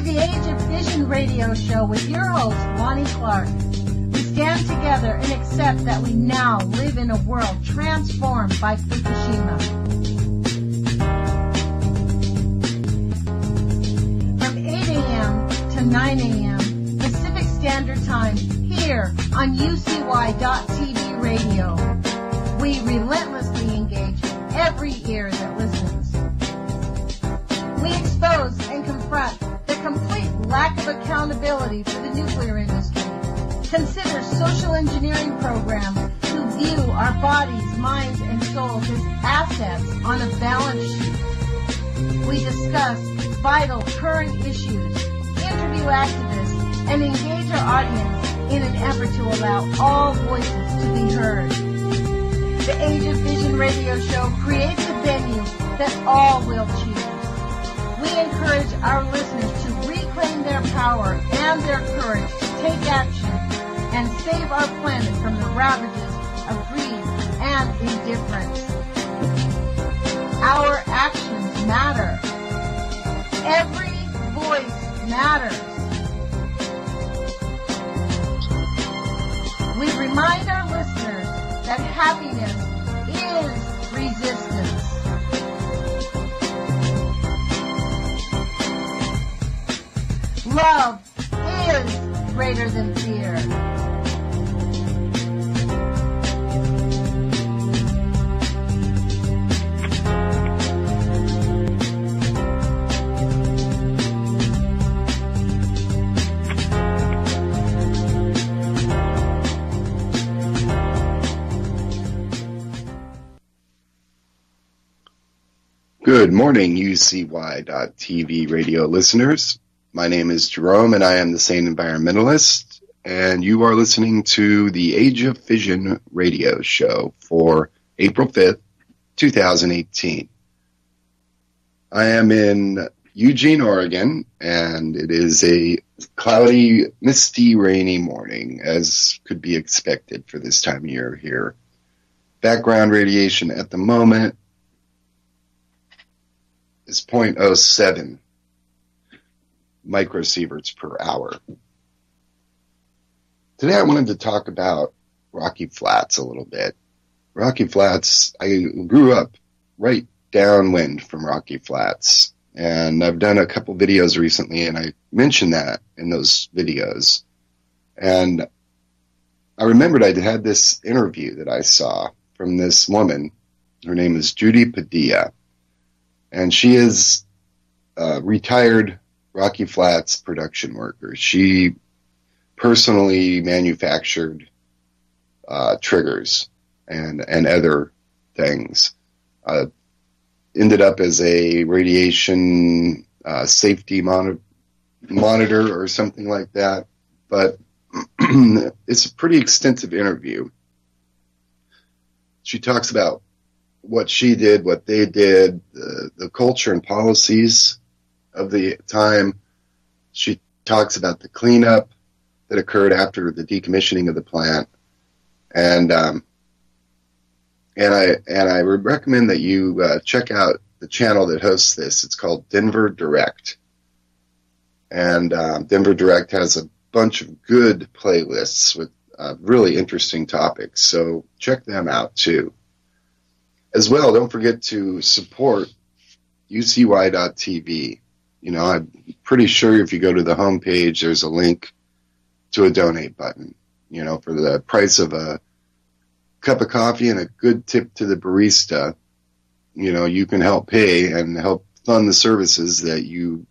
the Age of Fission radio show with your host, Lonnie Clark. We stand together and accept that we now live in a world transformed by Fukushima. From 8 a.m. to 9 a.m. Pacific Standard Time here on UCY.TV radio. We relentlessly engage every ear that listens. We expose and confront the complete lack of accountability for the nuclear industry. Consider social engineering programs who view our bodies, minds, and souls as assets on a balance sheet. We discuss vital current issues, interview activists, and engage our audience in an effort to allow all voices to be heard. The Age of Vision radio show creates a venue that all will choose. We encourage our listeners to reclaim their power and their courage to take action and save our planet from the ravages of greed and indifference. Our actions matter. Every voice matters. We remind our listeners that happiness is resistance. Love is greater than fear. Good morning, UCY.TV radio listeners. My name is Jerome, and I am the Sane Environmentalist, and you are listening to the Age of Fission radio show for April 5th, 2018. I am in Eugene, Oregon, and it is a cloudy, misty, rainy morning, as could be expected for this time of year here. Background radiation at the moment is 0.07 microsieverts per hour. Today I wanted to talk about Rocky Flats a little bit. Rocky Flats, I grew up right downwind from Rocky Flats, and I've done a couple videos recently, and I mentioned that in those videos. And I remembered I had this interview that I saw from this woman. Her name is Judy Padilla, and she is a retired Rocky Flats production worker. She personally manufactured triggers and other things. Ended up as a radiation safety monitor or something like that. But it's a pretty extensive interview. She talks about what she did, what they did, the culture and policies of the time. She talks about the cleanup that occurred after the decommissioning of the plant, and I would recommend that you check out the channel that hosts this. It's called Denver Direct, and Denver Direct has a bunch of good playlists with really interesting topics. So check them out too. As well, don't forget to support UCY.TV. You know, I'm pretty sure if you go to the homepage, there's a link to a donate button. You know, for the price of a cup of coffee and a good tip to the barista, you know, you can help pay and help fund the services that you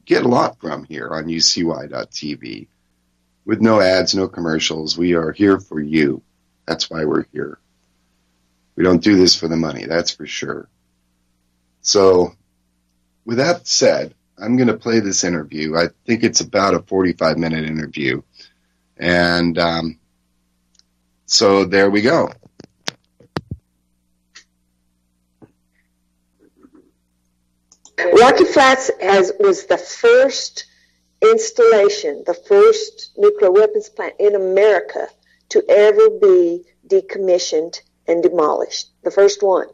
get a lot from here on UCY.TV. With no ads, no commercials. We are here for you. That's why we're here. We don't do this for the money, that's for sure. So, with that said, I'm going to play this interview. I think it's about a 45-minute interview. And so there we go. Rocky Flats was the first installation, the first nuclear weapons plant in America to ever be decommissioned and demolished. The first one.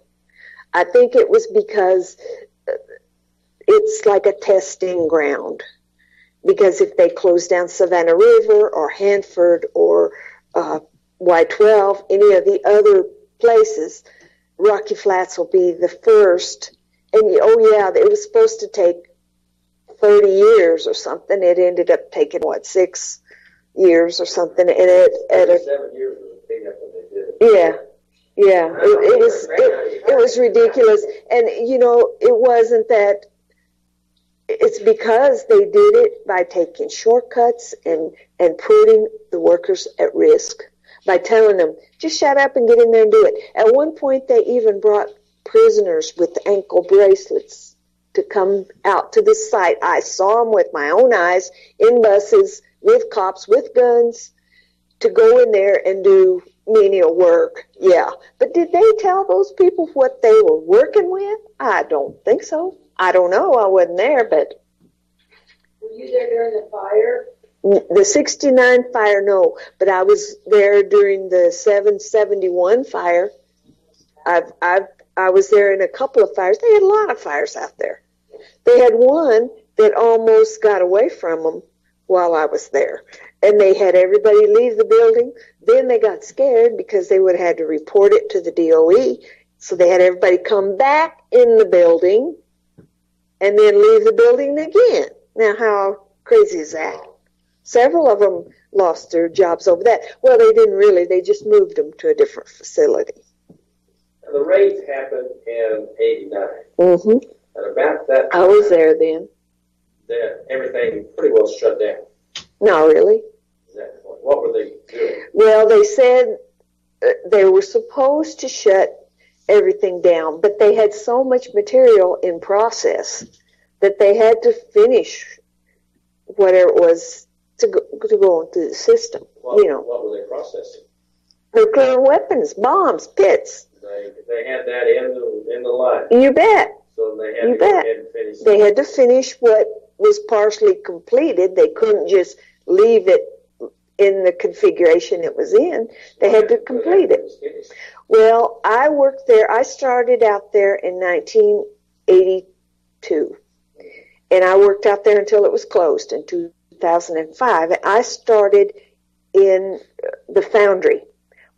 I think it was because it's like a testing ground. because if they close down Savannah River or Hanford or Y12, any of the other places, Rocky Flats will be the first. And it was supposed to take 30 years or something. It ended up taking 6 years or something. And 7 years was a big up when they did it. Yeah. It was ridiculous. And it wasn't that. It's because they did it by taking shortcuts and putting the workers at risk by telling them, just shut up and get in there and do it. At one point, they even brought prisoners with ankle bracelets to come out to the site. I saw them with my own eyes in buses with cops with guns to go in there and do menial work. Yeah. But did they tell those people what they were working with? I don't think so. I don't know. I wasn't there, but. Were you there during the fire? The 69 fire, no. But I was there during the 771 fire. I was there in a couple of fires. They had a lot of fires out there. They had one that almost got away from them while I was there. And they had everybody leave the building. Then they got scared because they would have had to report it to the DOE. So they had everybody come back in the building and then leave the building again. Now, how crazy is that? Several of them lost their jobs over that. Well, they didn't really. They just moved them to a different facility. Now, the raids happened in 89. Mm-hmm. And about that time, I was there then. Everything pretty well shut down. Not really. Exactly. What were they doing? Well, they said they were supposed to shut everything down, but they had so much material in process that they had to finish whatever it was to go into the system. What were they processing? Nuclear weapons, bombs, pits. They had that in the line. You bet. So they had to go ahead and finish. They had to finish what was partially completed. They couldn't just leave it in the configuration it was in. They had to complete it. Well, I worked there. I started out there in 1982. And I worked out there until it was closed in 2005. And I started in the foundry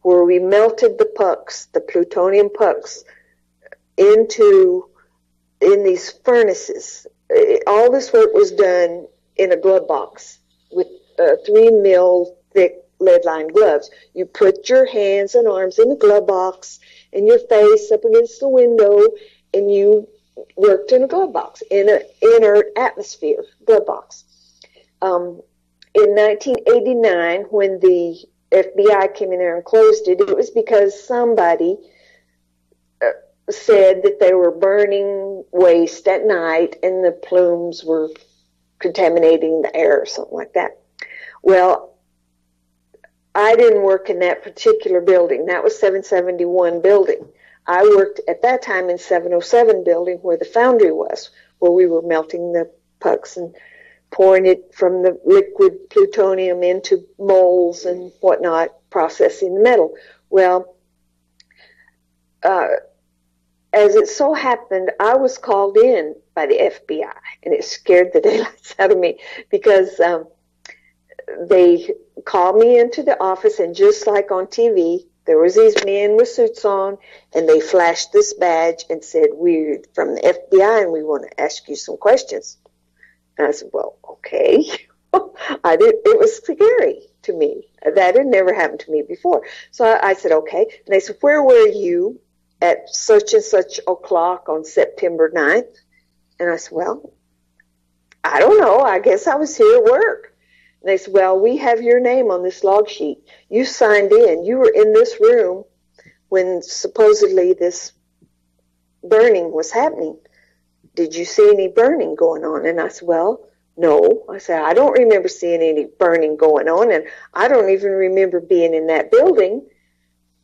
where we melted the pucks, the plutonium pucks, in these furnaces. All this work was done in a glove box with 3 mil thick lead-lined gloves. You put your hands and arms in the glove box and your face up against the window, and you worked in a glove box, in an inert atmosphere glove box. In 1989, when the FBI came in there and closed it, it was because somebody said that they were burning waste at night and the plumes were contaminating the air or something like that. Well, I didn't work in that particular building. That was 771 building. I worked at that time in 707 building where the foundry was, where we were melting the pucks and pouring it from the liquid plutonium into molds and whatnot, processing the metal. Well, as it so happened, I was called in by the FBI, and it scared the daylights out of me because they called me into the office, and just like on TV, there was these men with suits on, and they flashed this badge and said, "We're from the FBI, and we want to ask you some questions." And I said, "Well, okay." It was scary to me. That had never happened to me before. So I said, "Okay." And they said, "Where were you at such and such o'clock on September 9th? And I said, "Well, I don't know. I guess I was here at work." And they said, "Well, we have your name on this log sheet. You signed in. You were in this room when supposedly this burning was happening. Did you see any burning going on?" And I said, "Well, no." I said, "I don't remember seeing any burning going on, and I don't even remember being in that building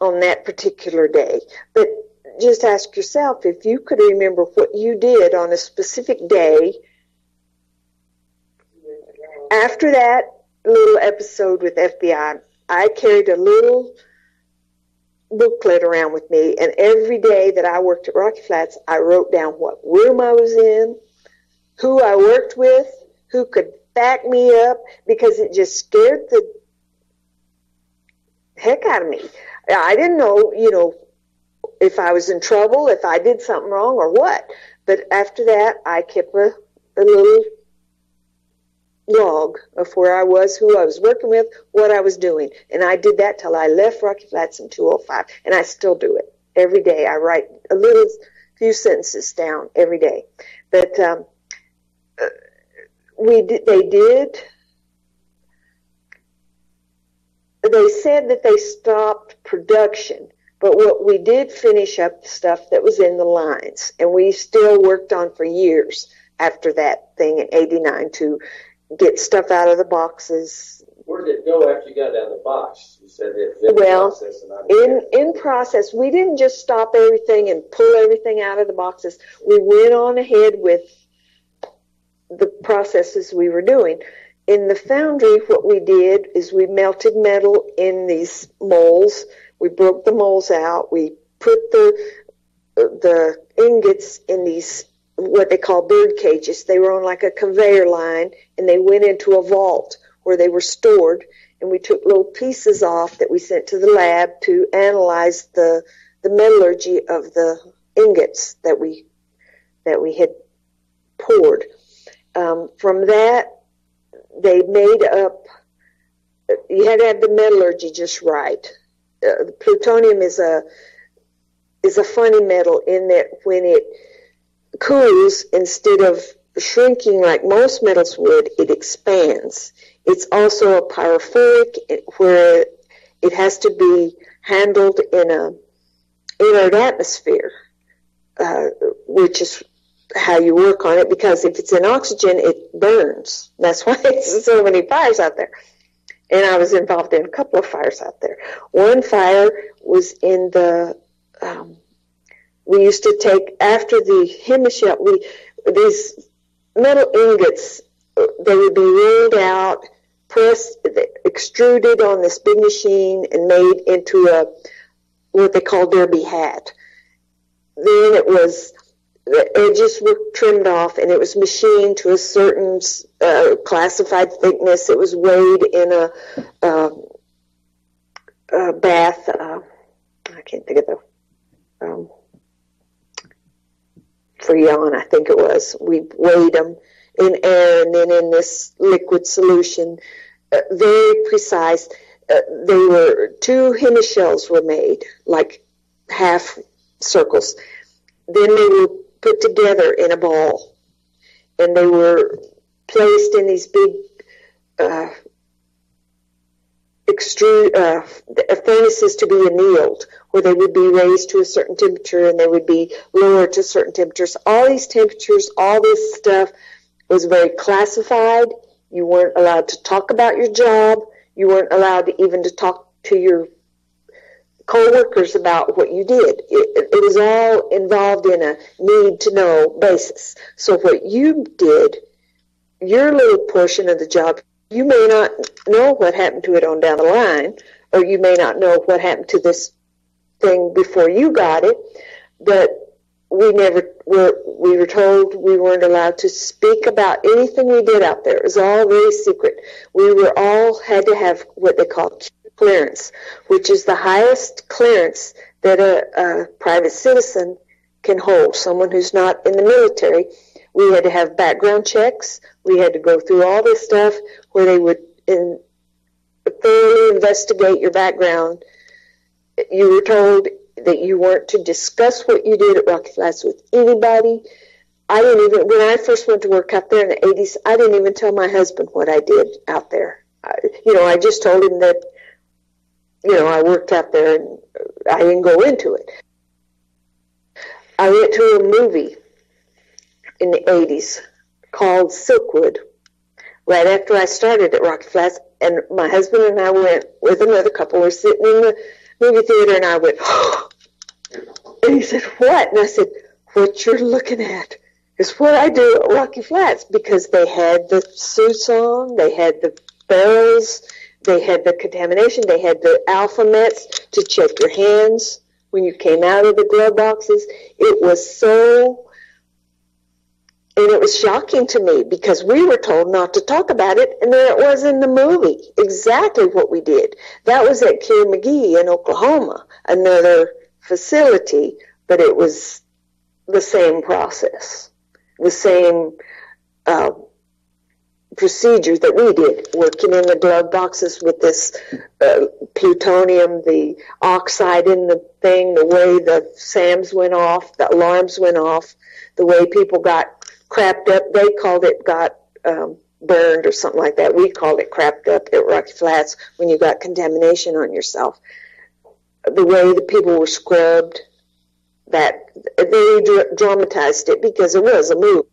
on that particular day. But just ask yourself if you could remember what you did on a specific day." After that little episode with FBI, I carried a little booklet around with me, and every day that I worked at Rocky Flats, I wrote down what room I was in, who I worked with, who could back me up because it just scared the heck out of me. I didn't know, if I was in trouble, if I did something wrong or what. But after that, I kept a little log of where I was, who I was working with, what I was doing. And I did that till I left Rocky Flats in 2005. And I still do it every day. I write a few sentences down every day. But they said that they stopped production, but what we did finish up the stuff that was in the lines, and we still worked on for years after that thing in '89 to get stuff out of the boxes. Where did it go after you got out of the box? You said it process. In process, we didn't just stop everything and pull everything out of the boxes. We went on ahead with the processes we were doing. In the foundry, what we did is we melted metal in these molds. We broke the molds out. We put the ingots in these, what they call bird cages. They were on like a conveyor line, and they went into a vault where they were stored. And we took little pieces off that we sent to the lab to analyze the metallurgy of the ingots that we had poured. From that, they made up, you had to have the metallurgy just right. The plutonium is a funny metal in that when it cools, instead of shrinking like most metals would, it expands. It's also a pyrophoric, where it has to be handled in an inert atmosphere, which is how you work on it, because if it's in oxygen, it burns. That's why it's so many fires out there. And I was involved in a couple of fires out there. One fire was in the, we used to take, after the hemishell, these metal ingots, they would be rolled out, pressed, extruded on this big machine and made into what they call derby hat. Then the edges were trimmed off, and it was machined to a certain classified thickness. It was weighed in a bath. I can't think of the Freon, I think it was. We weighed them in air and then in this liquid solution. Very precise. They were 2 hemishells were made, like half circles. Then they were put together in a ball, and they were placed in these big furnaces to be annealed, where they would be raised to a certain temperature and they would be lowered to certain temperatures. All these temperatures, all this stuff was very classified. You weren't allowed to talk about your job. You weren't allowed to even to talk to your co-workers about what you did. It was all involved in a need-to-know basis. So what you did, your little portion of the job, you may not know what happened to it on down the line, or you may not know what happened to this thing before you got it, but we were told we weren't allowed to speak about anything we did out there. It was all very secret. We were all had to have what they call clearance, which is the highest clearance that a private citizen can hold, someone who's not in the military. We had to have background checks. We had to go through all this stuff where they would thoroughly investigate your background. You were told that you weren't to discuss what you did at Rocky Flats with anybody. When I first went to work out there in the 80s, I didn't even tell my husband what I did out there. I just told him that, I worked out there, and I didn't go into it. I went to a movie in the 80s called Silkwood, right after I started at Rocky Flats, and my husband and I went with another couple. We're sitting in the movie theater, and I went, oh! And he said, what? And I said, what you're looking at is what I do at Rocky Flats, because they had the suits on, they had the barrels, they had the contamination, they had the alphabets to check your hands when you came out of the glove boxes. It was so And it was shocking to me because we were told not to talk about it, and there it was in the movie, exactly what we did. That was at Keir McGee in Oklahoma, another facility, but it was the same process, the same procedure that we did, working in the glove boxes with this plutonium, the oxide in the thing, the way the SAMs went off, the alarms went off, the way people got crapped up. They called it got burned or something like that. We called it crapped up at Rocky Flats when you got contamination on yourself. The way the people were scrubbed, that they dramatized it because it was a movie.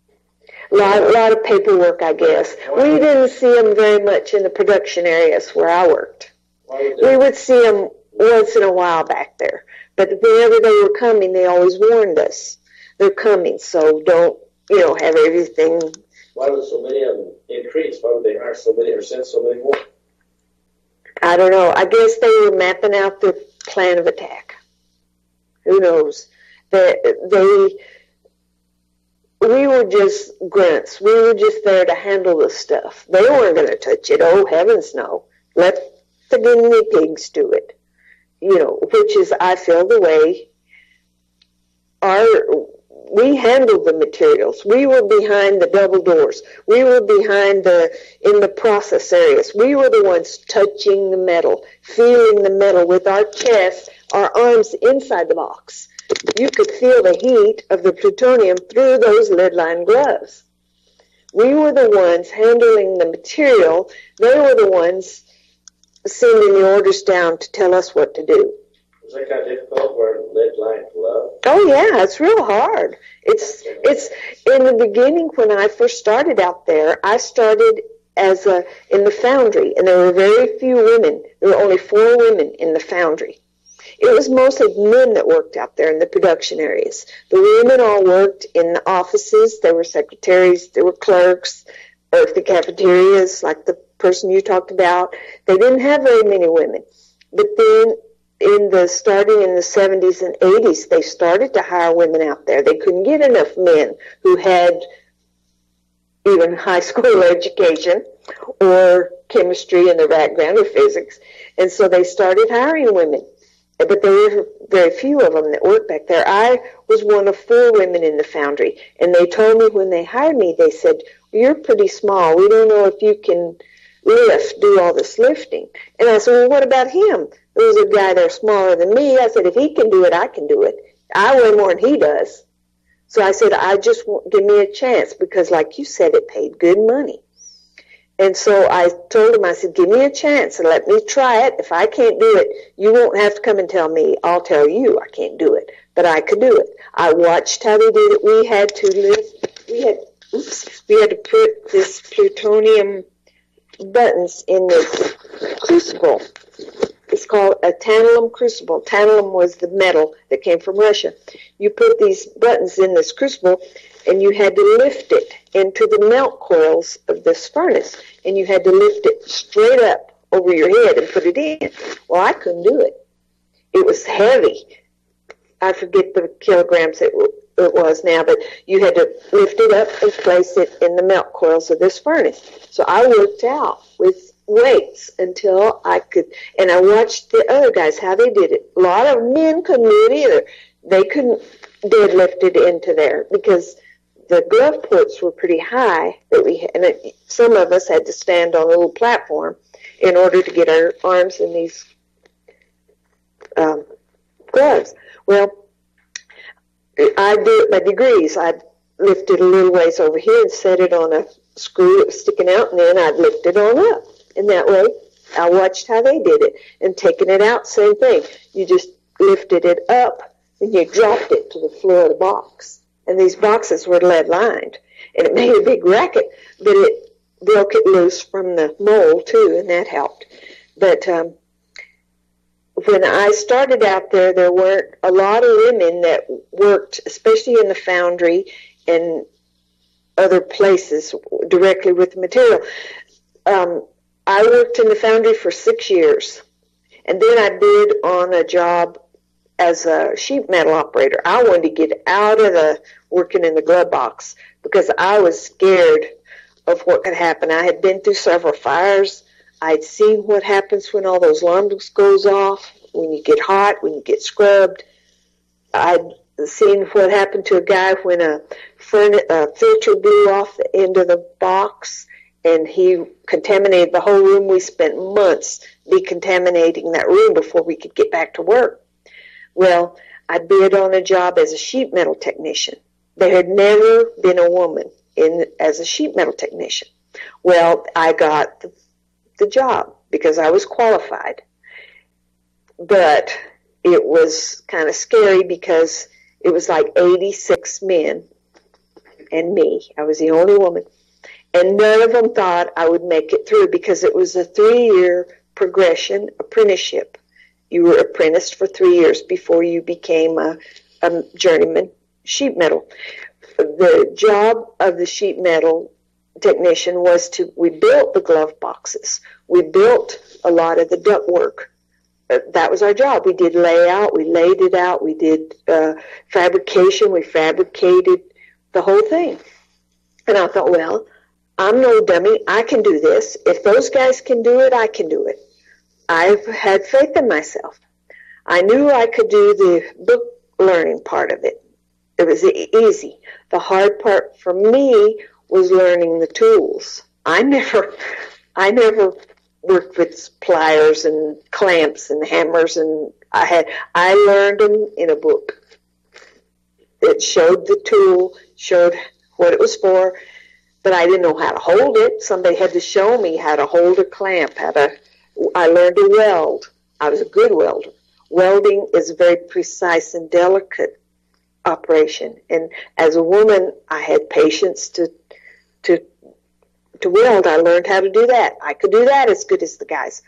A lot of paperwork, I guess. We didn't see them very much in the production areas where I worked. We would see them once in a while back there. But whenever they were coming, they always warned us. They're coming, so don't, have everything. Why would so many of them increase? Why would they hire so many or send so many more? I don't know. I guess they were mapping out their plan of attack. Who knows? We were just grunts. We were just there to handle the stuff. They weren't going to touch it. Oh, heavens no. Let the guinea pigs do it. Which is, I feel, the way we handled the materials. We were behind the double doors. We were behind in the process areas. We were the ones touching the metal, feeling the metal with our chest, our arms inside the box. You could feel the heat of the plutonium through those lead-lined gloves. We were the ones handling the material. They were the ones sending the orders down to tell us what to do. Was that kind of difficult wearing lead-lined gloves? Oh yeah, it's real hard. It's in the beginning when I first started out there. I started in the foundry, and there were very few women. There were only 4 women in the foundry. It was mostly men that worked out there in the production areas. The women all worked in the offices. There were secretaries, there were clerks, or the cafeterias, like the person you talked about. They didn't have very many women. But then starting in the 70s and 80s, they started to hire women out there. They couldn't get enough men who had even high school education or chemistry in the background or physics. And so they started hiring women. But there were very few of them that worked back there. I was one of 4 women in the foundry, and they told me when they hired me, they said, "You're pretty small. We don't know if you can do all this lifting." And I said, "Well, what about him? There was a guy there smaller than me." I said, "If he can do it, I can do it. I weigh more than he does." So I said, "I just want, give me a chance," because like you said, it paid good money. And so I told him, I said, "Give me a chance and let me try it. If I can't do it, you won't have to come and tell me. I'll tell you I can't do it, but I could do it." I watched how they did it. We had to put this plutonium buttons in this crucible. It's called a tantalum crucible. Tantalum was the metal that came from Russia. You put these buttons in this crucible, and you had to lift it into the melt coils of this furnace, and you had to lift it straight up over your head and put it in. Well, I couldn't do it. It was heavy. I forget the kilograms it was now, but you had to lift it up and place it in the melt coils of this furnace. So I worked out with weights until I could, and I watched the other guys, how they did it. A lot of men couldn't do it either. They couldn't deadlift it into there because the glove ports were pretty high and some of us had to stand on a little platform in order to get our arms in these gloves. Well, I do it by degrees. I'd lift it a little ways over here and set it on a screw that was sticking out, and then I'd lift it on up. And that way, I watched how they did it. And taking it out, same thing. You just lifted it up, and you dropped it to the floor of the box. And these boxes were lead-lined. And it made a big racket, but it broke it loose from the mold, too, and that helped. But when I started out there, there weren't a lot of women that worked, especially in the foundry and other places, directly with the material. I worked in the foundry for 6 years, and then I did on a job as a sheet metal operator. I wanted to get out of the working in the glove box because I was scared of what could happen. I had been through several fires. I'd seen what happens when all those alarms goes off, when you get hot, when you get scrubbed. I'd seen what happened to a guy when a filter blew off the end of the box, and he contaminated the whole room. We spent months decontaminating that room before we could get back to work. Well, I bid on a job as a sheet metal technician. There had never been a woman as a sheet metal technician. Well, I got the job because I was qualified. But it was kind of scary because it was like 86 men and me. I was the only woman. And none of them thought I would make it through because it was a 3-year progression apprenticeship. You were apprenticed for 3 years before you became a journeyman sheet metal. The job of the sheet metal technician was we built the glove boxes. We built a lot of the ductwork. That was our job. We did layout, we laid it out, we did fabrication, we fabricated the whole thing. And I thought, well, I'm no dummy. I can do this. If those guys can do it, I can do it. I've had faith in myself. I knew I could do the book learning part of it. It was easy. The hard part for me was learning the tools. I never worked with pliers and clamps and hammers, and I learned them in a book. It showed the tool, showed what it was for, but I didn't know how to hold it. Somebody had to show me how to hold a clamp, I learned to weld. I was a good welder. Welding is a very precise and delicate operation, and as a woman, I had patience to weld. I learned how to do that. I could do that as good as the guys.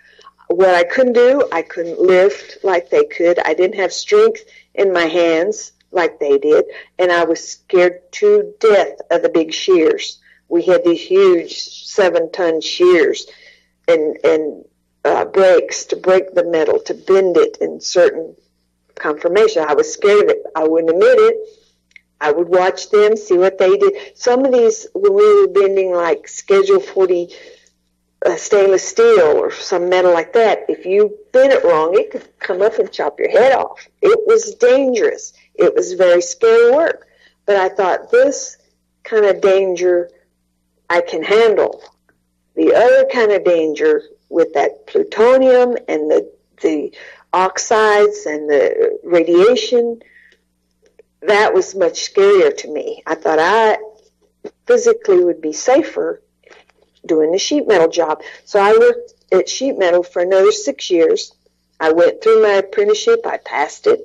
What I couldn't do, I couldn't lift like they could. I didn't have strength in my hands like they did, and I was scared to death of the big shears. We had these huge 7-ton shears and brakes to break the metal, to bend it in certain conformation. I was scared of it. I wouldn't admit it. I would watch them, see what they did. Some of these, when we were bending like Schedule 40 stainless steel or some metal like that, if you bent it wrong, it could come up and chop your head off. It was dangerous. It was very scary work. But I thought, this kind of danger I can handle. The other kind of danger with that plutonium and the oxides and the radiation, that was much scarier to me. I thought I physically would be safer doing the sheet metal job. So I worked at sheet metal for another 6 years. I went through my apprenticeship. I passed it.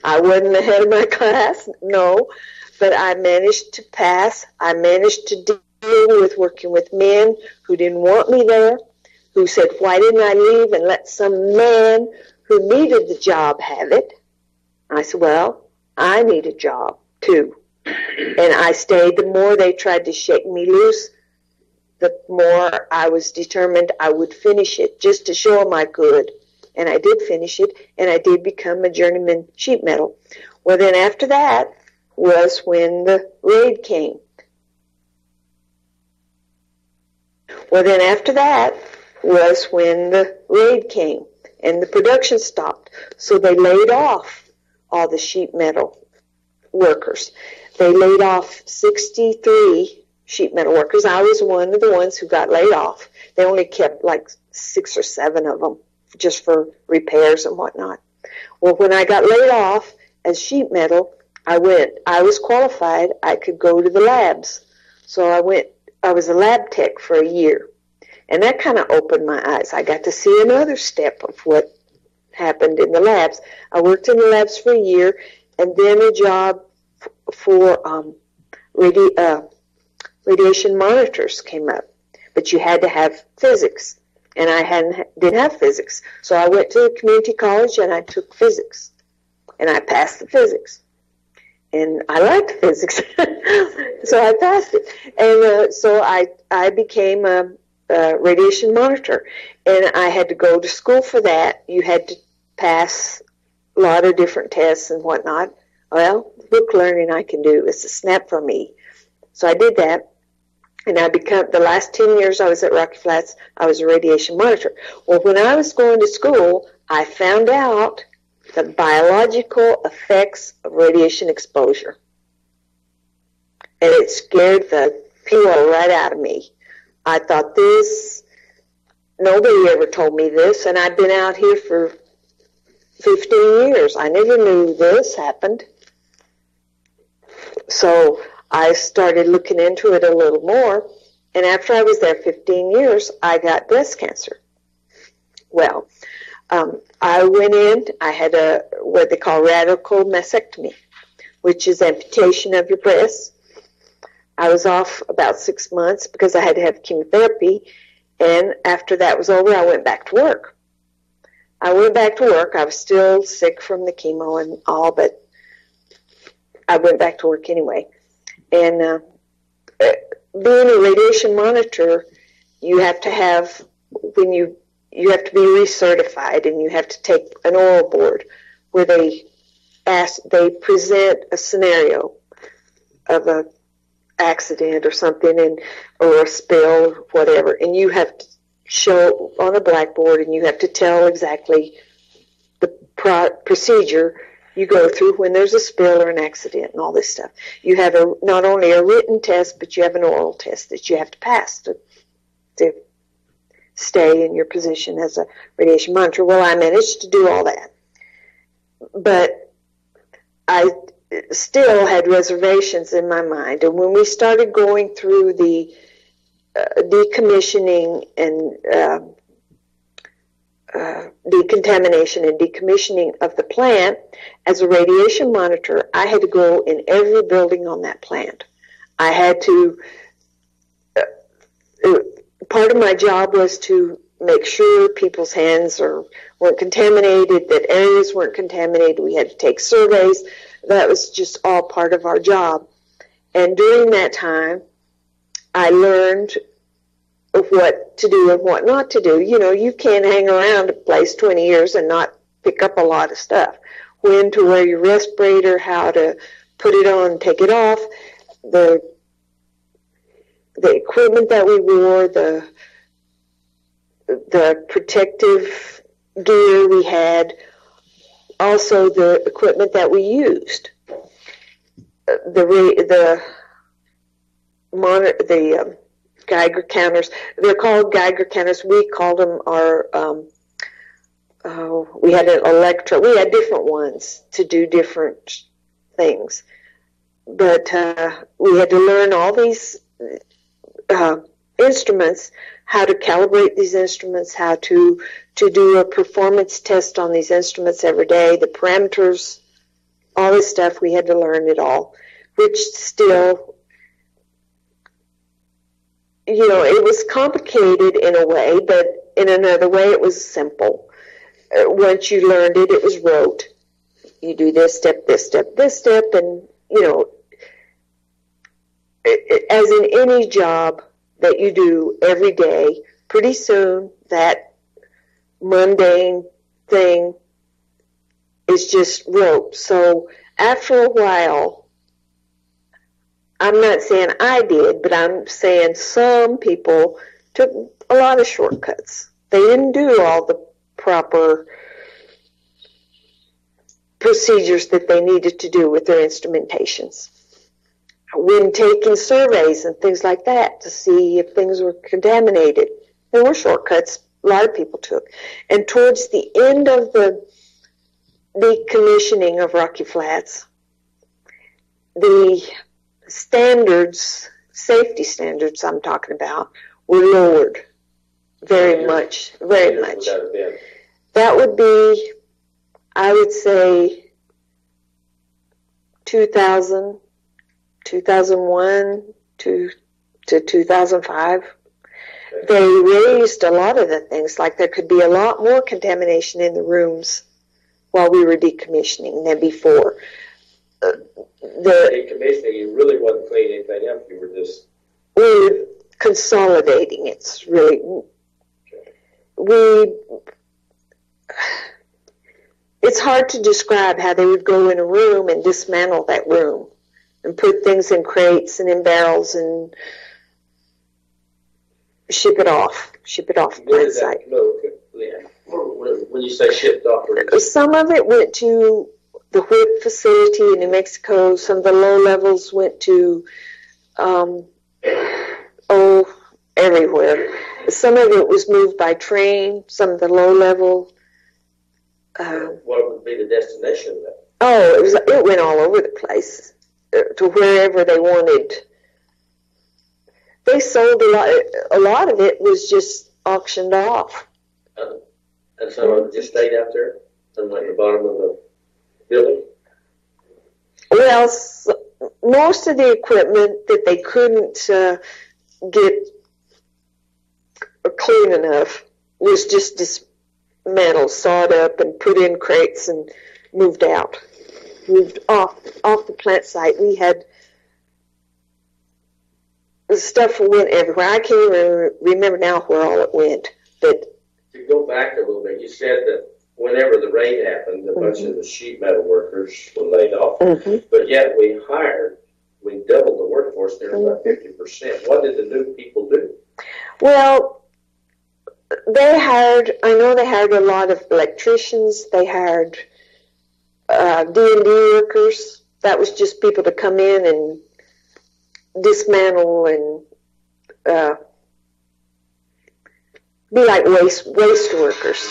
I wasn't ahead of my class, no, but I managed to pass. I managed to deal with working with men who didn't want me there, who said, why didn't I leave and let some man who needed the job have it? I said, well, I need a job too. And I stayed. The more they tried to shake me loose, the more I was determined I would finish it, just to show them I could. And I did finish it, and I did become a journeyman sheet metal. Well, then after that was when the raid came. And the production stopped. So they laid off all the sheet metal workers. They laid off 63 sheet metal workers. I was one of the ones who got laid off. They only kept like 6 or 7 of them just for repairs and whatnot. Well, when I got laid off as sheet metal, I was qualified. I could go to the labs. So I was a lab tech for a year. And that kind of opened my eyes. I got to see another step of what happened in the labs. I worked in the labs for a year, and then a job for radiation monitors came up. But you had to have physics, and I didn't have physics. So I went to the community college, and I took physics, and I passed the physics. And I liked physics, so I passed it. And so I became a radiation monitor, and I had to go to school for that. You had to pass a lot of different tests and whatnot. Well, book learning I can do. It's a snap for me. So I did that. And the last 10 years I was at Rocky Flats, I was a radiation monitor. Well, when I was going to school, I found out the biological effects of radiation exposure. And it scared the pillow right out of me. I thought nobody ever told me this, and I'd been out here for 15 years. I never knew this happened. So I started looking into it a little more, and after I was there 15 years, I got breast cancer. Well, I went in, I had what they call radical mastectomy, which is amputation of your breasts. I was off about 6 months because I had to have chemotherapy, and after that was over, I went back to work. I went back to work. I was still sick from the chemo and all, but I went back to work anyway. And being a radiation monitor, you have to have, you have to be recertified, and you have to take an oral board where they present a scenario of a accident or something, or a spill or whatever, and you have to show on a blackboard, and you have to tell exactly the procedure you go through when there's a spill or an accident and all this stuff. You have not only a written test, but you have an oral test that you have to pass to stay in your position as a radiation monitor. Well, I managed to do all that, but I still had reservations in my mind. And when we started going through the decommissioning and decontamination and decommissioning of the plant, as a radiation monitor, I had to go in every building on that plant. I had to, part of my job was to make sure people's hands weren't contaminated, that areas weren't contaminated. We had to take surveys. That was just all part of our job. And during that time, I learned what to do and what not to do. You know, you can't hang around a place 20 years and not pick up a lot of stuff. When to wear your respirator, how to put it on, take it off, the equipment that we wore, the protective gear we had, also the equipment that we used, the Geiger counters. They're called Geiger counters. We called them our. We had an we had different ones to do different things, but we had to learn all these instruments, how to calibrate these instruments, how to do a performance test on these instruments every day, the parameters, all this stuff. We had to learn it all, which still, you know, it was complicated in a way, but in another way it was simple. Once you learned it, it was rote. You do this step, this step, this step, and, you know, as in any job that you do every day, pretty soon that mundane thing is just rote. So after a while, I'm not saying I did, but I'm saying some people took a lot of shortcuts. They didn't do all the proper procedures that they needed to do with their instrumentations. When taking surveys and things like that to see if things were contaminated, there were shortcuts a lot of people took. And towards the end of the decommissioning of Rocky Flats, the standards, safety standards I'm talking about, were lowered very much, very much. That would be, I would say, 2000, 2001 to 2005. They raised a lot of the things, like there could be a lot more contamination in the rooms while we were decommissioning than before. Decommissioning, you really wasn't cleaning anything up, you were just... We were consolidating. It's really... It's hard to describe how they would go in a room and dismantle that room and put things in crates and in barrels and ship it off the plant site. When you say shipped off, some of it went to the WHIP facility in New Mexico. Some of the low levels went to everywhere. Some of it was moved by train. Some of the low level. What would be the destination of that? Oh, it went all over the place to wherever they wanted. They sold a lot. A lot of it was just auctioned off. And some of it just stayed out there, and like the bottom of the building. Well, most of the equipment that they couldn't get clean enough was just dismantled, sawed up, and put in crates and moved out, moved off the plant site. We had the stuff went everywhere. I can't even remember now where all it went. But to go back a little bit, you said that whenever the raid happened, a bunch of the sheet metal workers were laid off. But yet we doubled the workforce there, about 50%. What did the new people do? Well, I know they hired a lot of electricians. They hired D&D workers. That was just people to come in and dismantle and be like waste workers.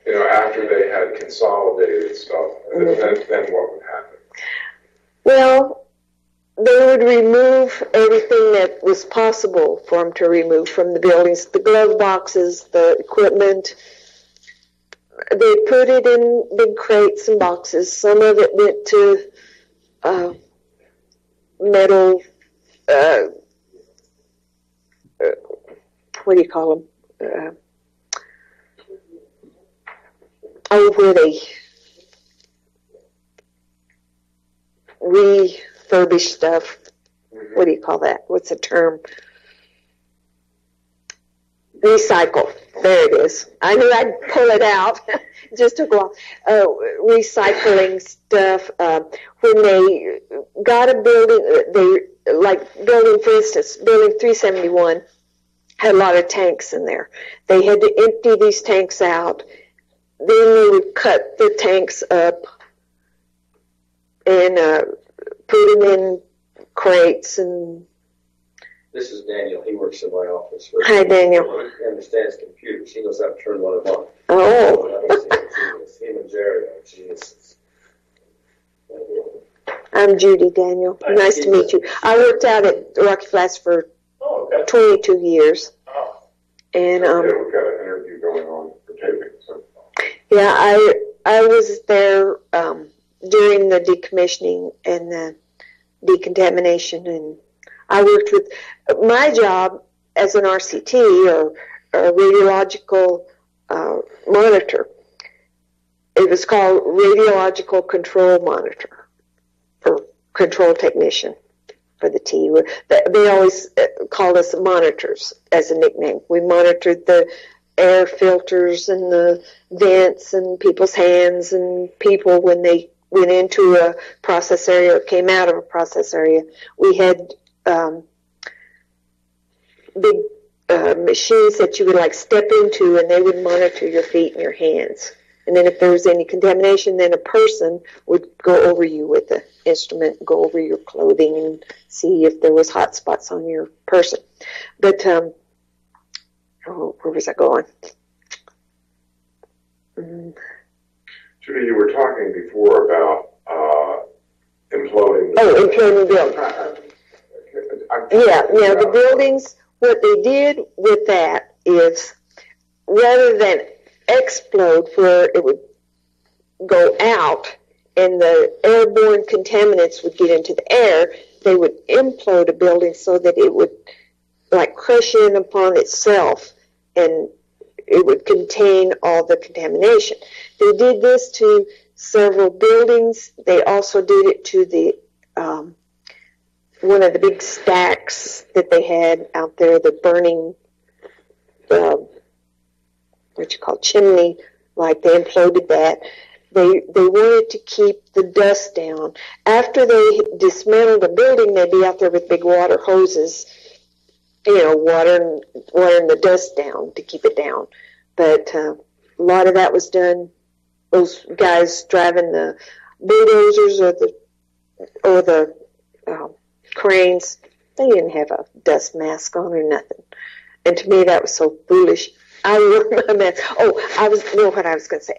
After they had consolidated stuff, then what would happen? Well, they would remove everything that was possible for them to remove from the buildings, the glove boxes, the equipment. They put it in big crates and boxes. Some of it went to metal, what do you call them? Where they refurbish stuff. What do you call that? What's the term? Recycle. There it is. I knew I'd pull it out. It just took a while. Recycling stuff. When they got a building, for instance, building 371 had a lot of tanks in there. They had to empty these tanks out. Then they would cut the tanks up and put them in crates. And this is Daniel. He works in my office. Hi, Daniel. He understands computers. He knows how to turn one of them on. Oh. Him and Jerry are geniuses. I'm Judy, Daniel. Nice to meet you. I worked out at Rocky Flats for 22 years. And we've got an interview going on for taping. So. Yeah, I was there during the decommissioning and the decontamination, and I worked with my job as an RCT or a radiological monitor. It was called Radiological Control Monitor or Control Technician for the T. They always called us monitors as a nickname. We monitored the air filters and the vents and people's hands and people when they went into a process area or came out of a process area. We had big machines that you would step into, and they would monitor your feet and your hands. And then if there was any contamination, then a person would go over you with the instrument, go over your clothing and see if there was hot spots on your person. But where was I going? Judy, you were talking before about imploding. Imploding buildings. Yeah, the buildings, what they did with that is rather than explode where it would go out and the airborne contaminants would get into the air, they would implode a building so that it would crush in upon itself and it would contain all the contamination. They did this to several buildings. They also did it to the one of the big stacks that they had out there, the burning chimney, they imploded that. They wanted to keep the dust down. After they dismantled the building, they'd be out there with big water hoses, watering the dust down to keep it down. But a lot of that was done. Those guys driving the bulldozers or the cranes, they didn't have a dust mask on or nothing. And to me, that was so foolish. I wore my mask. What I was going to say.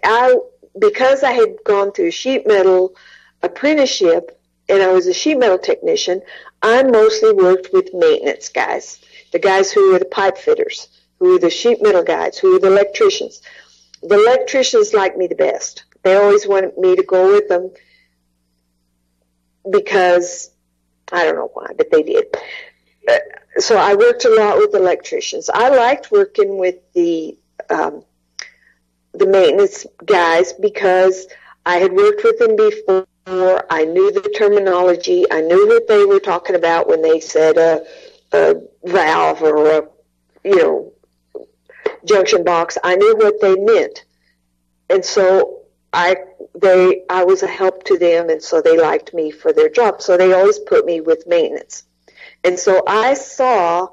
Because I had gone through sheet metal apprenticeship and I was a sheet metal technician, I mostly worked with maintenance guys, the guys who were the pipe fitters, who were the sheet metal guys, who were the electricians. The electricians liked me the best. They always wanted me to go with them because, I don't know why, but they did. So I worked a lot with electricians. I liked working with the maintenance guys because I had worked with them before. I knew the terminology. I knew what they were talking about when they said a valve or a junction box. I knew what they meant, and so I was a help to them, and so they liked me for their job. So they always put me with maintenance, and so I saw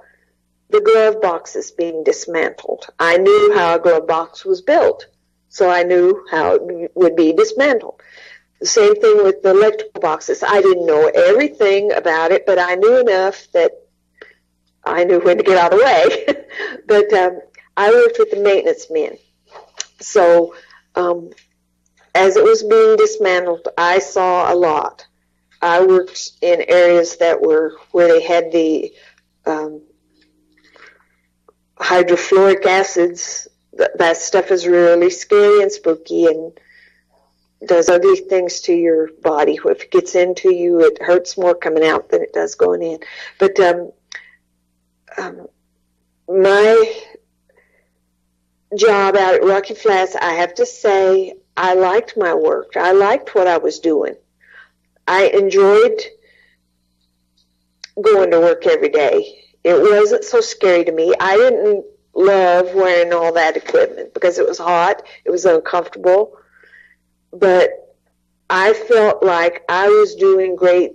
the glove boxes being dismantled. I knew how a glove box was built, so I knew how it would be dismantled. The same thing with the electrical boxes. I didn't know everything about it, but I knew enough that I knew when to get out of the way. But I worked with the maintenance men. So as it was being dismantled, I saw a lot. I worked in areas where they had the hydrofluoric acids. That stuff is really scary and spooky and does ugly things to your body. If it gets into you, it hurts more coming out than it does going in. But my job out at Rocky Flats, I have to say, I liked my work. I liked what I was doing. I enjoyed going to work every day. It wasn't so scary to me. I didn't love wearing all that equipment because it was hot, it was uncomfortable, but I felt like I was doing great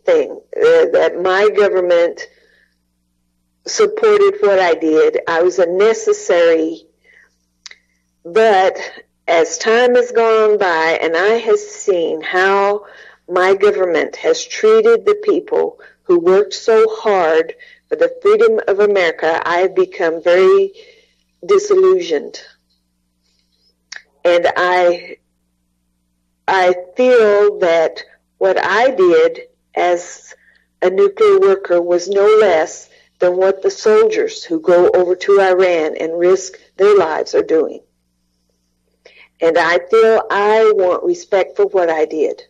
thing, that my government supported what I did. I was a necessary, but as time has gone by and I have seen how my government has treated the people who worked so hard for the freedom of America, I have become very disillusioned. And I feel that what I did as a nuclear worker was no less than what the soldiers who go over to Iran and risk their lives are doing. And I feel I want respect for what I did.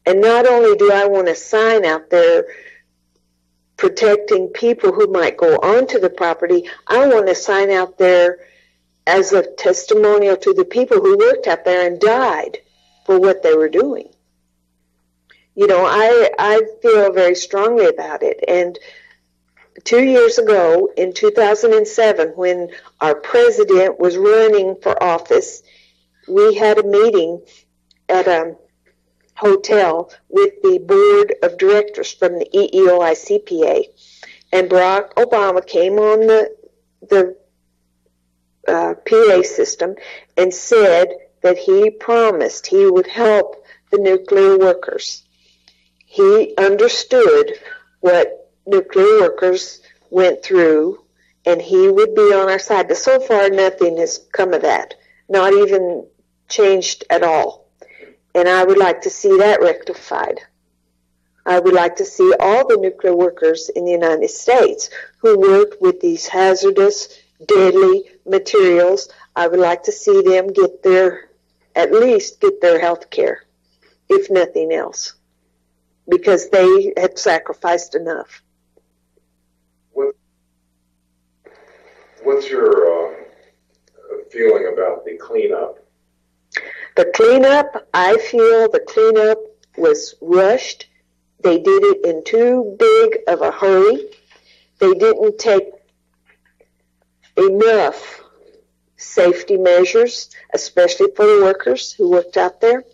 And not only do I want a sign out there protecting people who might go onto the property, I want a sign out there as a testimonial to the people who worked out there and died for what they were doing. You know, I feel very strongly about it. And 2 years ago, in 2007, when our president was running for office, we had a meeting at a hotel with the board of directors from the EEOI-CPA. And Barack Obama came on the PA system and said that he promised he would help the nuclear workers. He understood what nuclear workers went through, and he would be on our side. But so far, nothing has come of that, not even changed at all. And I would like to see that rectified. I would like to see all the nuclear workers in the United States who work with these hazardous, deadly materials. I would like to see them at least get their health care, if nothing else, because they had sacrificed enough. What's your feeling about the cleanup? The cleanup, I feel the cleanup was rushed. They did it in too big of a hurry. They didn't take enough safety measures, especially for the workers who worked out there.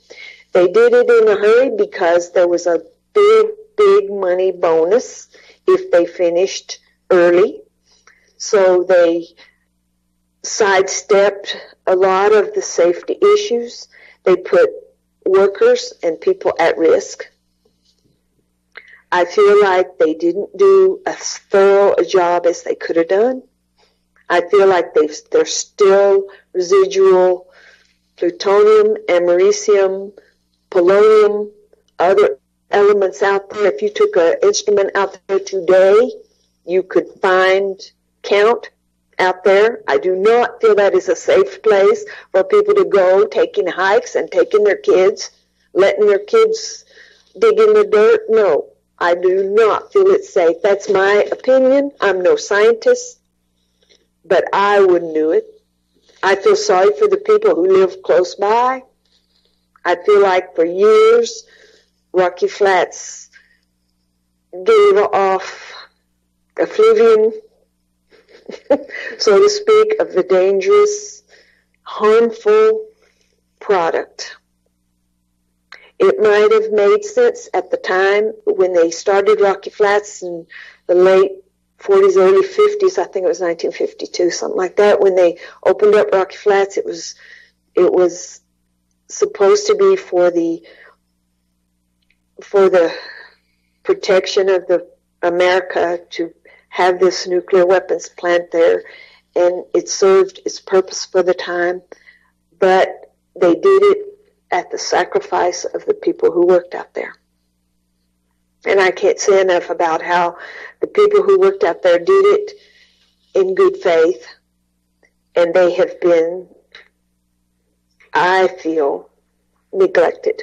They did it in a hurry because there was a big money bonus if they finished early. So they sidestepped a lot of the safety issues. They put workers and people at risk. I feel like they didn't do as thorough a job as they could have done. I feel like there's still residual plutonium, americium, polonium, other elements out there. If you took an instrument out there today, you could count out there. I do not feel that is a safe place for people to go taking hikes and taking their kids, letting their kids dig in the dirt. No, I do not feel it's safe. That's my opinion. I'm no scientist, but I wouldn't do it. I feel sorry for the people who live close by. I feel like for years, Rocky Flats gave off effluvium, so to speak, of the dangerous, harmful product. It might have made sense at the time when they started Rocky Flats in the late 40s, early 50s. I think it was 1952, something like that. When they opened up Rocky Flats, it was supposed to be for the protection of the America to have this nuclear weapons plant there, and it served its purpose for the time, but they did it at the sacrifice of the people who worked out there. And I can't say enough about how the people who worked out there did it in good faith, and they have been, I feel, neglected.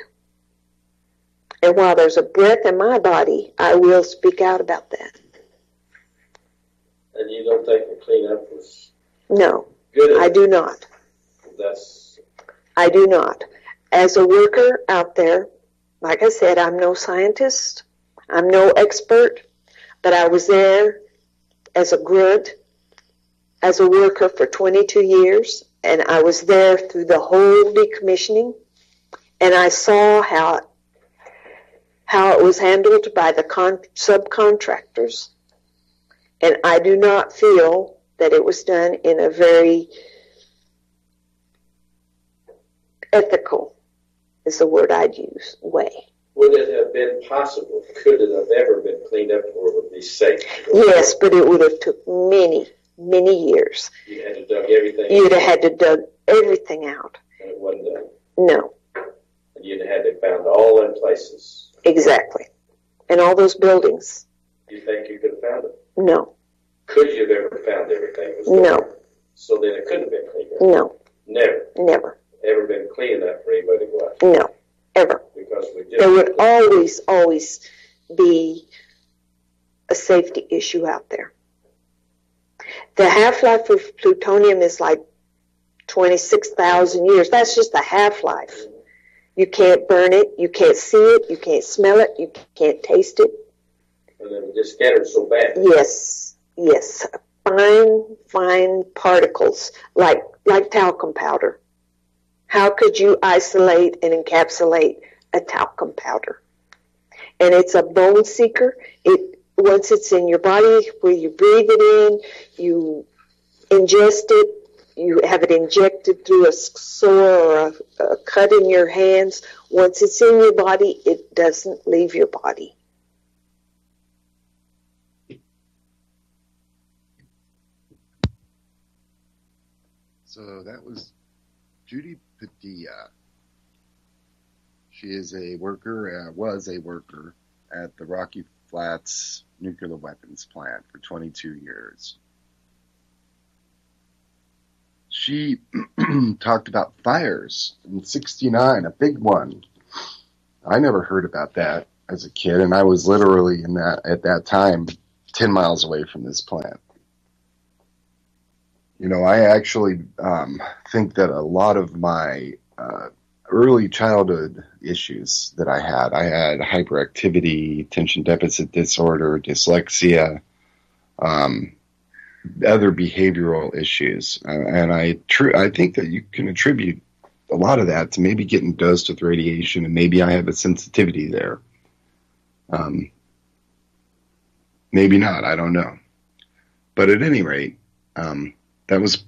And while there's a breath in my body, I will speak out about that. And you don't think the cleanup was No, good? I do not. I do not. As a worker out there, like I said, I'm no scientist, I'm no expert, but I was there as a grunt, as a worker for 22 years, and I was there through the whole decommissioning, and I saw how it was handled by the subcontractors, and I do not feel that it was done in a very ethical, is the word I'd use, way. Would it have been possible? Could it have ever been cleaned up where it would be safe? Yes, but it would have took many, many years. You had to dug everything. You'd have had to dug everything out. And it wasn't done. No. And you'd have had to found all in places. Exactly. And all those buildings. You think you could have found it? No. Could you have ever found everything? No. So then it couldn't have been cleaned up? No. Never? Never. Ever been clean enough for anybody to go out? No. Ever. Because we just... There would always be a safety issue out there. The half-life of plutonium is like 26,000 years. That's just the half-life. You can't burn it, you can't see it, you can't smell it, you can't taste it. And then it just scattered so bad. Yes. Fine particles, like talcum powder. How could you isolate and encapsulate a talcum powder? And it's a bone seeker. Once it's in your body, where you breathe it in, you ingest it, you have it injected through a sore or a cut in your hands. Once it's in your body, it doesn't leave your body. So that was Judy Padilla. She is a worker, was a worker at the Rocky Flats nuclear weapons plant for 22 years. She talked about fires in '69, a big one. I never heard about that as a kid, and I was literally at that time 10 miles away from this plant. You know, I actually think that a lot of my early childhood issues that I had hyperactivity, attention deficit disorder, dyslexia, other behavioral issues. And I think that you can attribute a lot of that to maybe getting dosed with radiation, and maybe I have a sensitivity there. Maybe not, I don't know. But at any rate, that was,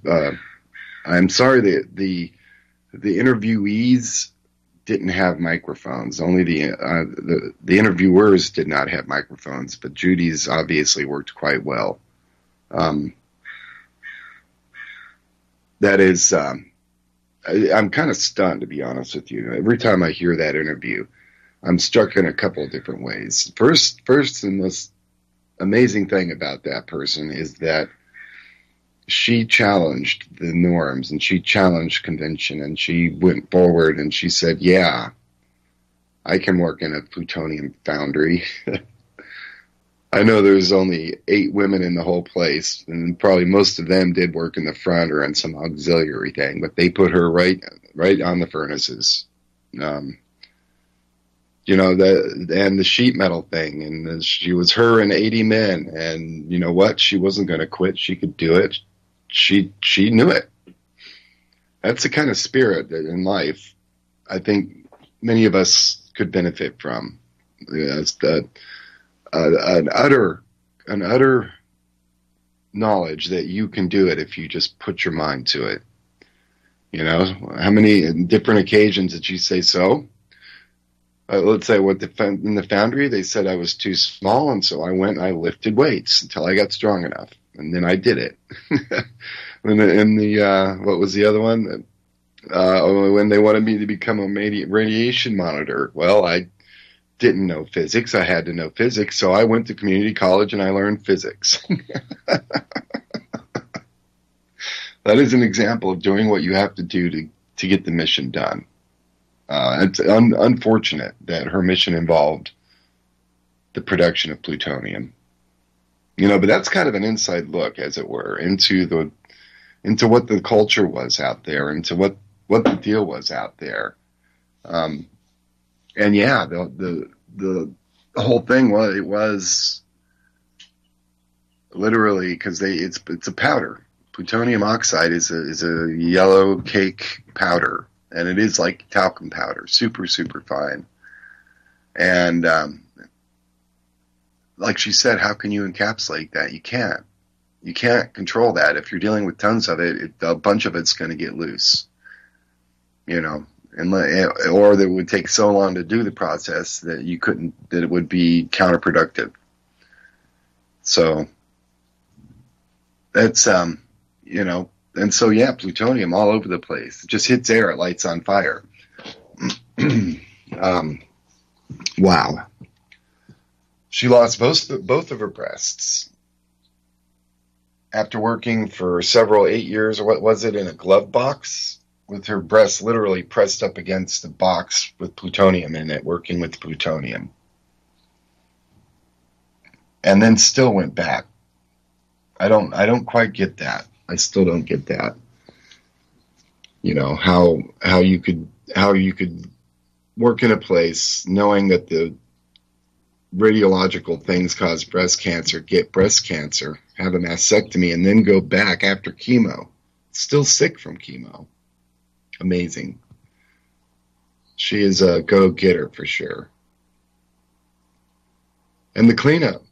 I'm sorry that the interviewees didn't have microphones. Only the interviewers did not have microphones, but Judy's obviously worked quite well. That is, I'm kind of stunned, to be honest with you. Every time I hear that interview, I'm struck in a couple of different ways. First, the most amazing thing about that person is that she challenged the norms, and she challenged convention, and she went forward and she said, yeah, I can work in a plutonium foundry. I know there's only 8 women in the whole place, and probably most of them did work in the front or in some auxiliary thing, but they put her right on the furnaces. And the sheet metal thing, and she was her and 80 men, and you know what? She wasn't going to quit. She could do it. She knew it. That's the kind of spirit that in life I think many of us could benefit from. It's an utter knowledge that you can do it if you just put your mind to it. You know, how many different occasions did you say so? Let's say in the foundry, they said I was too small, and so I went and I lifted weights until I got strong enough, and then I did it. What was the other one? When they wanted me to become a radiation monitor, well, I didn't know physics. I had to know physics, so I went to community college and I learned physics. That is an example of doing what you have to do to get the mission done. It's unfortunate that her mission involved the production of plutonium. But that's kind of an inside look, as it were, into what the culture was out there, into what the deal was out there. And yeah, the whole thing was literally because it's a powder. Plutonium oxide is a yellow cake powder, and it is like talcum powder, super, super fine. And like she said, how can you encapsulate that? You can't. You can't control that. If you're dealing with tons of it, a bunch of it's going to get loose. Or that it would take so long to do the process that it would be counterproductive. So that's, and so, yeah, plutonium all over the place. It just hits air, it lights on fire. Wow. She lost both of her breasts after working for 8 years, or what was it, in a glove box, with her breasts literally pressed up against the box with plutonium in it, working with plutonium. And then still went back. I don't quite get that. I still don't get that. How you could work in a place knowing that the radiological things cause breast cancer, get breast cancer, have a mastectomy, and then go back after chemo. Still sick from chemo. Amazing. She is a go-getter for sure. And the cleanup.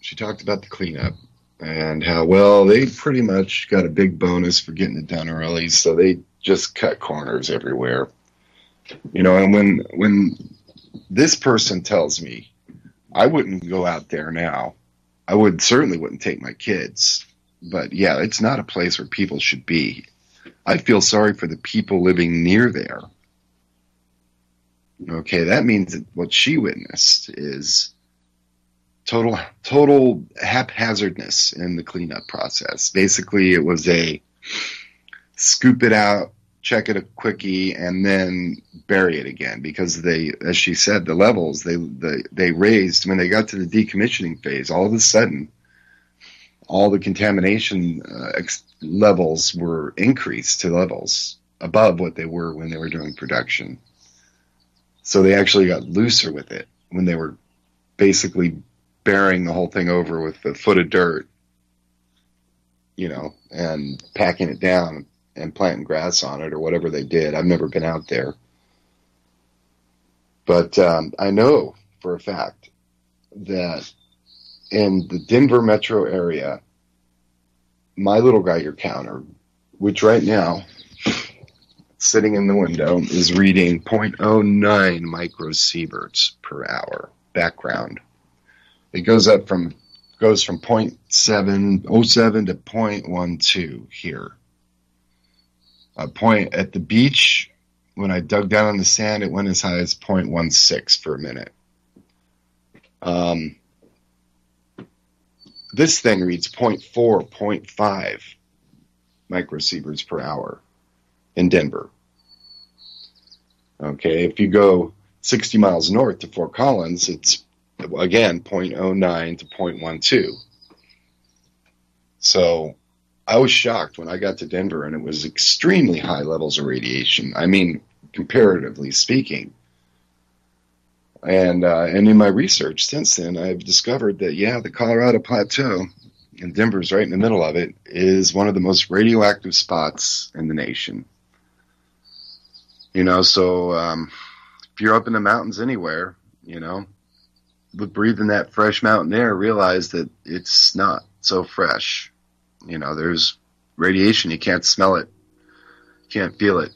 She talked about the cleanup and how, well, they pretty much got a big bonus for getting it done early, so they just cut corners everywhere. And when this person tells me I wouldn't go out there now, I certainly wouldn't take my kids. But yeah, it's not a place where people should be. I feel sorry for the people living near there. Okay, that means that what she witnessed is total haphazardness in the cleanup process. Basically, it was a scoop it out, check it a quickie, and then bury it again, because they, as she said, the levels they raised when they got to the decommissioning phase. All of a sudden, all the contamination levels were increased to levels above what they were when they were doing production. So they actually got looser with it when they were basically burying the whole thing over with a foot of dirt. and packing it down and planting grass on it or whatever they did. I've never been out there. But I know for a fact that in the Denver metro area, my little Geiger counter, which right now, sitting in the window, is reading 0.09 microsieverts per hour background. It goes from 0.707 to 0.12 here. A point at the beach, when I dug down on the sand, it went as high as 0.16 for a minute. This thing reads 0.4, 0.5 microsieverts per hour in Denver. Okay, if you go 60 miles north to Fort Collins, it's, again, 0.09 to 0.12. So I was shocked when I got to Denver, and it was extremely high levels of radiation. I mean, comparatively speaking. And in my research since then, I've discovered that, the Colorado Plateau, and Denver's right in the middle of it, is one of the most radioactive spots in the nation. So if you're up in the mountains anywhere, with breathing that fresh mountain air, realize that it's not so fresh. There's radiation. You can't smell it. Can't feel it.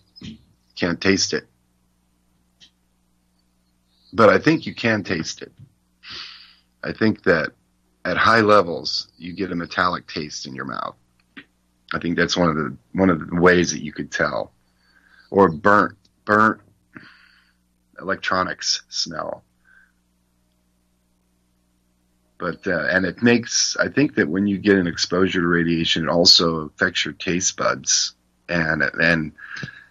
Can't taste it. But I think you can taste it. I think that at high levels, you get a metallic taste in your mouth. I think that's one of the ways that you could tell. Or burnt electronics smell. But and it makes, I think that when you get an exposure to radiation, it also affects your taste buds, and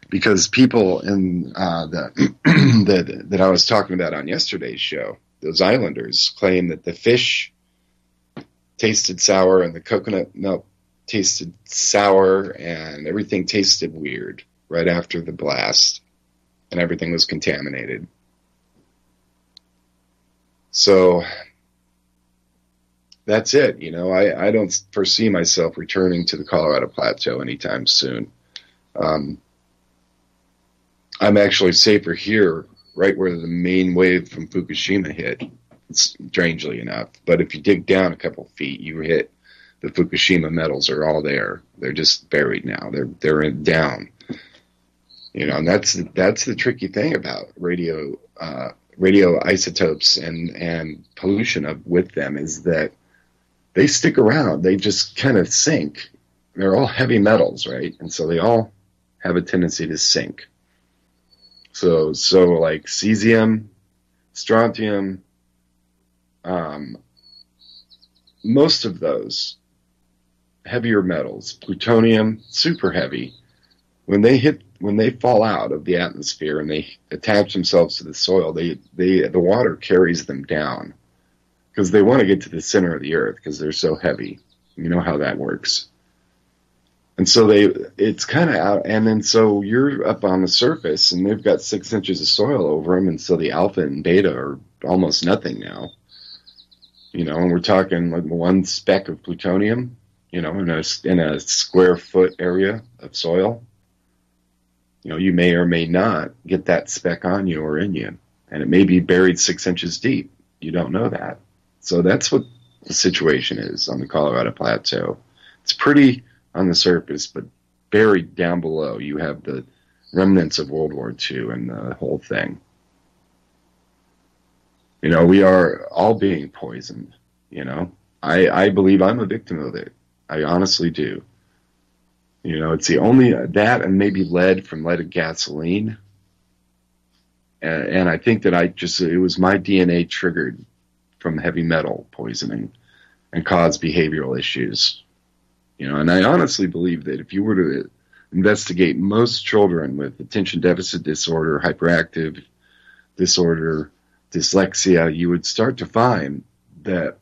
because people in that I was talking about on yesterday's show, those islanders claim that the fish tasted sour and the coconut milk tasted sour and everything tasted weird right after the blast, and everything was contaminated. So that's it. I don't foresee myself returning to the Colorado Plateau anytime soon. I'm actually safer here, right where the main wave from Fukushima hit, strangely enough. But if you dig down a couple feet, you hit the Fukushima metals are all there. They're just buried now. They're down. And that's the tricky thing about radioisotopes and pollution with them, is that they stick around. They just kind of sink. They're all heavy metals, right? And so they all have a tendency to sink. So like cesium, strontium, most of those heavier metals, plutonium, super heavy, when they fall out of the atmosphere and they attach themselves to the soil, the water carries them down because they want to get to the center of the earth because they're so heavy. You know how that works. And so it's kind of out, and then so you're up on the surface, and they've got 6 inches of soil over them, and so the alpha and beta are almost nothing now. And we're talking like 1 speck of plutonium, in a square foot area of soil. You may or may not get that speck on you or in you, and it may be buried 6 inches deep. You don't know that. So that's what the situation is on the Colorado Plateau. It's pretty on the surface, but buried down below, you have the remnants of World War II and the whole thing. We are all being poisoned. I believe I'm a victim of it. I honestly do. It's the only that and maybe lead from leaded gasoline. And I think that it was my DNA triggered from heavy metal poisoning and caused behavioral issues. And I honestly believe that if you were to investigate most children with attention deficit disorder, hyperactive disorder, dyslexia, you would start to find that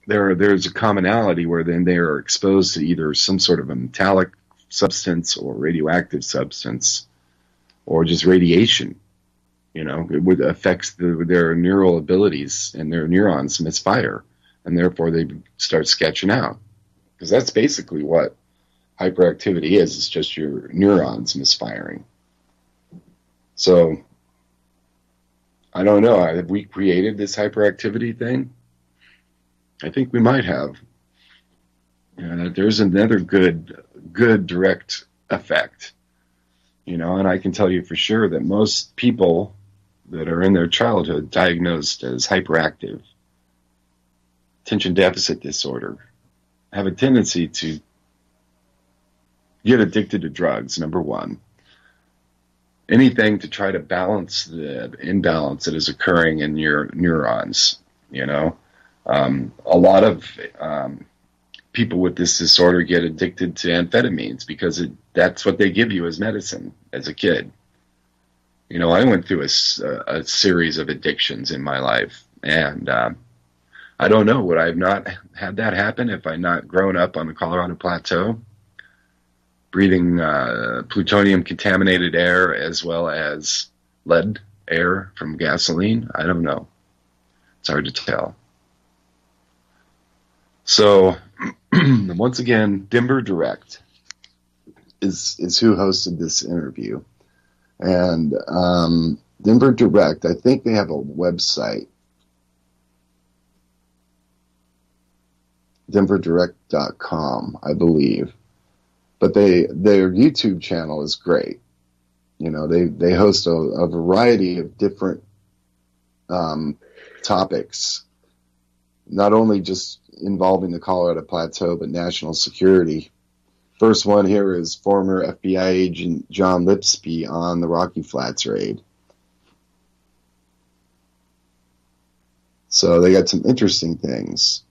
there's a commonality where then they are exposed to either some sort of a metallic substance or radioactive substance or just radiation. It affects their neural abilities, and their neurons misfire, and therefore they start sketching out. Because that's basically what hyperactivity is. It's just your neurons misfiring. So, I don't know. Have we created this hyperactivity thing? I think we might have. There's another good direct effect. And I can tell you for sure that most people that are in their childhood diagnosed as hyperactive, attention deficit disorder, have a tendency to get addicted to drugs, number one. Anything to try to balance the imbalance that is occurring in your neurons, A lot of people with this disorder get addicted to amphetamines because that's what they give you as medicine as a kid. I went through a series of addictions in my life, and I don't know, would I have not had that happen if I'd not grown up on the Colorado Plateau, breathing plutonium-contaminated air as well as lead air from gasoline? I don't know. It's hard to tell. So, once again, Denver Direct is who hosted this interview. And Denver Direct, I think they have a website, denverdirect.com, I believe. But their YouTube channel is great. They host a variety of different topics, not only just involving the Colorado Plateau, but national security. First one here is former FBI agent John Lipsby on the Rocky Flats raid. So they got some interesting things,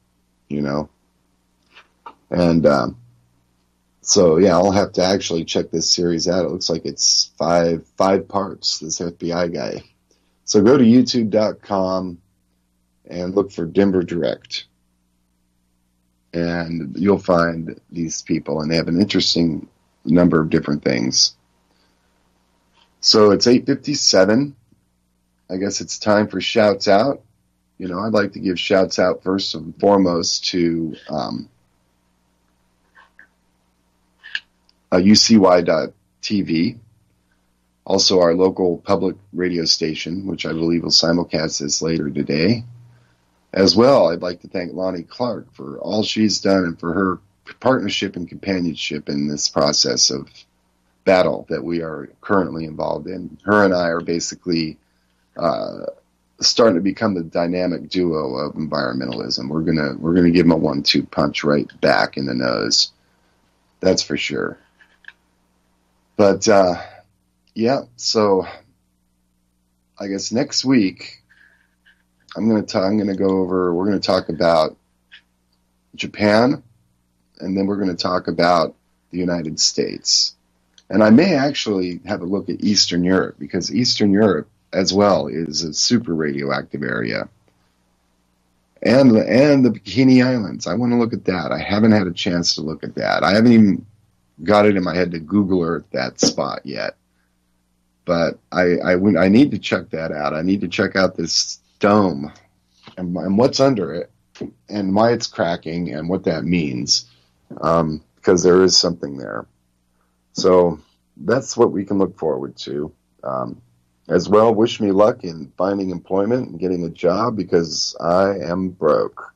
And so, yeah, I'll have to actually check this series out. It looks like it's five parts, this FBI guy. So go to youtube.com and look for Denver Direct. And you'll find these people, and they have an interesting number of different things. So it's 8:57. I guess it's time for shouts out. I'd like to give shouts out first and foremost to UCY.TV, also our local public radio station, which I believe will simulcast this later today. As well, I'd like to thank Lonnie Clark for all she's done and for her partnership and companionship in this process of battle that we are currently involved in. Her and I are basically starting to become the dynamic duo of environmentalism. We're gonna give them a 1-2 punch right back in the nose. That's for sure. But yeah, so I guess next week we're going to talk about Japan, and then we're going to talk about the United States. And I may actually have a look at Eastern Europe, because Eastern Europe as well is a super radioactive area. And the Bikini Islands. I want to look at that. I haven't had a chance to look at that. I haven't even got it in my head to Google Earth that spot yet. But I need to check that out. I need to check out this dome and what's under it and why it's cracking and what that means, because there is something there. So that's what we can look forward to. As well, wish me luck in finding employment and getting a job, because I am broke.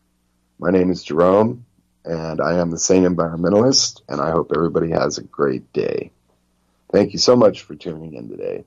My name is Jerome, and I am the Sane Environmentalist, and I hope everybody has a great day. Thank you so much for tuning in today.